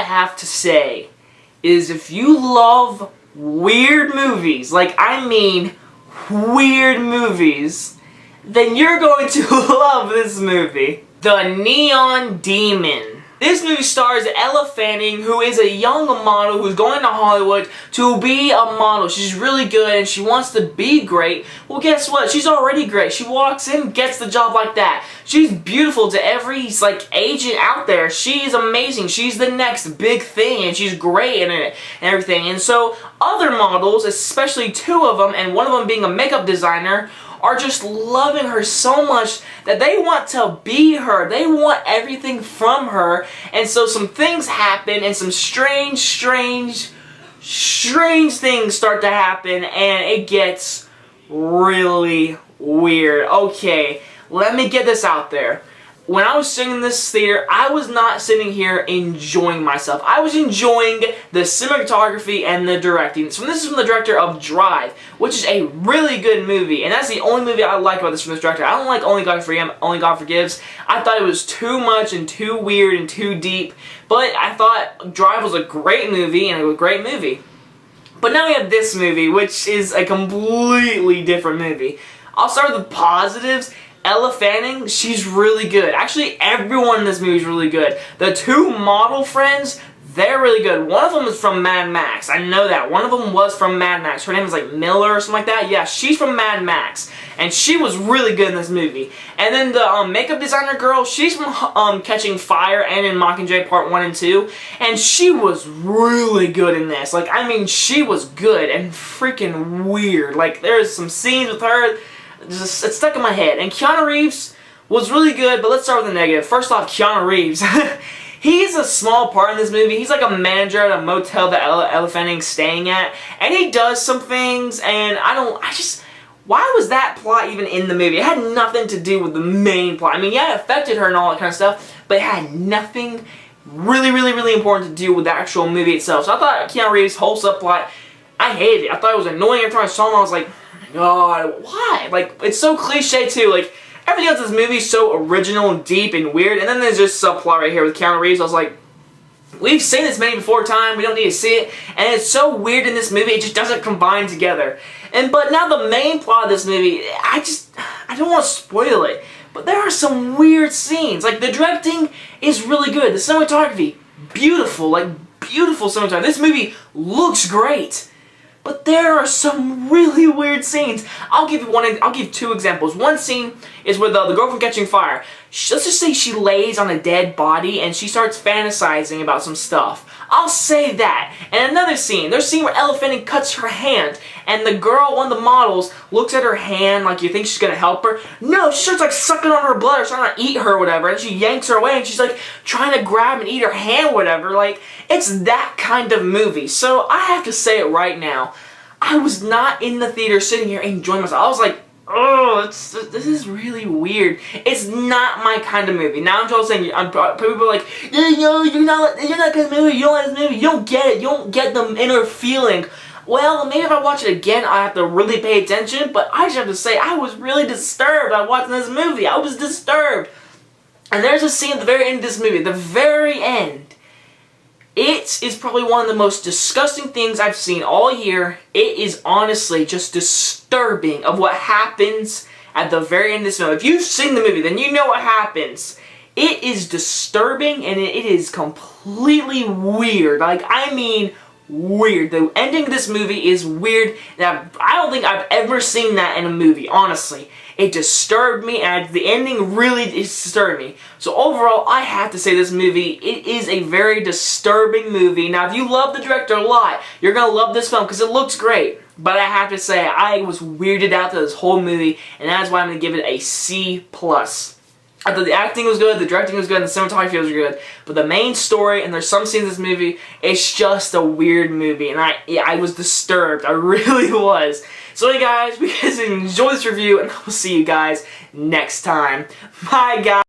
have to say is if you love weird movies, like I mean weird movies, then you're going to love this movie. The Neon Demon. This movie stars Elle Fanning, who is a young model who's going to Hollywood to be a model. She's really good and she wants to be great. Well, guess what? She's already great. She walks in, gets the job like that. She's beautiful to every agent out there. She's amazing. She's the next big thing and she's great in it and everything. And so other models, especially two of them, and one of them being a makeup designer, are just loving her so much that they want to be her. They want everything from her. And so some things happen and some strange things start to happen and it gets really weird. Okay, let me get this out there. When I was sitting in this theater, I was not sitting here enjoying myself. I was enjoying the cinematography and the directing. So this is from the director of Drive, which is a really good movie. And that's the only movie I like about this from this director. I don't like Only God Forgives. I thought it was too much and too weird and too deep. But I thought Drive was a great movie and a great movie. But now we have this movie, which is a completely different movie. I'll start with the positives. Elle Fanning, she's really good. Actually, everyone in this movie is really good. The two model friends, they're really good. One of them is from Mad Max. I know that. One of them was from Mad Max. Her name is like Miller or something like that. Yeah, she's from Mad Max. And she was really good in this movie. And then the makeup designer girl, she's from Catching Fire and in Mockingjay Part 1 and 2. And she was really good in this. Like, I mean, she was good and freaking weird. Like, there's some scenes with her. It's stuck in my head. And Keanu Reeves was really good, but let's start with the negative. First off, Keanu Reeves. He's a small part in this movie. He's like a manager at a motel that Elle Fanning's staying at. And he does some things, and why was that plot even in the movie? It had nothing to do with the main plot. I mean, yeah, it affected her and all that kind of stuff, but it had nothing really important to do with the actual movie itself. So I thought Keanu Reeves' whole subplot, I hated it. I thought it was annoying. Every time I saw him, I was like, God, why? Like, it's so cliche too. Like, everything else in this movie is so original and deep and weird. And then there's this subplot right here with Keanu Reeves. I was like, we've seen this many before time. We don't need to see it. And it's so weird in this movie. It just doesn't combine together. But now the main plot of this movie, I don't want to spoil it. But there are some weird scenes. Like, the directing is really good. The cinematography, beautiful. Like, beautiful cinematography. This movie looks great. But there are some really weird scenes. I'll give two examples. One scene is with the girl from Catching Fire. Let's just say she lays on a dead body and she starts fantasizing about some stuff. I'll say that. And another scene, there's a scene where Elle Fanning cuts her hand and the girl, one of the models, looks at her hand like you think she's gonna help her. No, she starts like sucking on her blood or trying to eat her or whatever, and she yanks her away and she's like trying to grab and eat her hand or whatever. Like, it's that kind of movie. So I have to say it right now. I was not in the theater sitting here enjoying myself. I was like, oh, this is really weird. It's not my kind of movie. Now I'm just saying, people are like, you're not good movie. You don't like this movie. You don't get it. You don't get the inner feeling. Well, maybe if I watch it again, I have to really pay attention. But I just have to say, I was really disturbed by watching this movie. I was disturbed. And there's a scene at the very end of this movie. The very end. It is probably one of the most disgusting things I've seen all year. It is honestly just disturbing of what happens at the very end of this film. If you've seen the movie, then you know what happens. It is disturbing and it is completely weird. Like, I mean, weird. The ending of this movie is weird. I don't think I've ever seen that in a movie, honestly. It disturbed me, and the ending really disturbed me. So overall, I have to say this movie, it is a very disturbing movie. Now, if you love the director a lot, you're going to love this film because it looks great. But I have to say, I was weirded out to this whole movie, and that's why I'm going to give it a C+. I thought the acting was good, the directing was good, and the cinematography was good. But the main story, and there's some scenes in this movie, it's just a weird movie. And I was disturbed. I really was. So hey guys, we guys enjoy this review, and I will see you guys next time. Bye guys.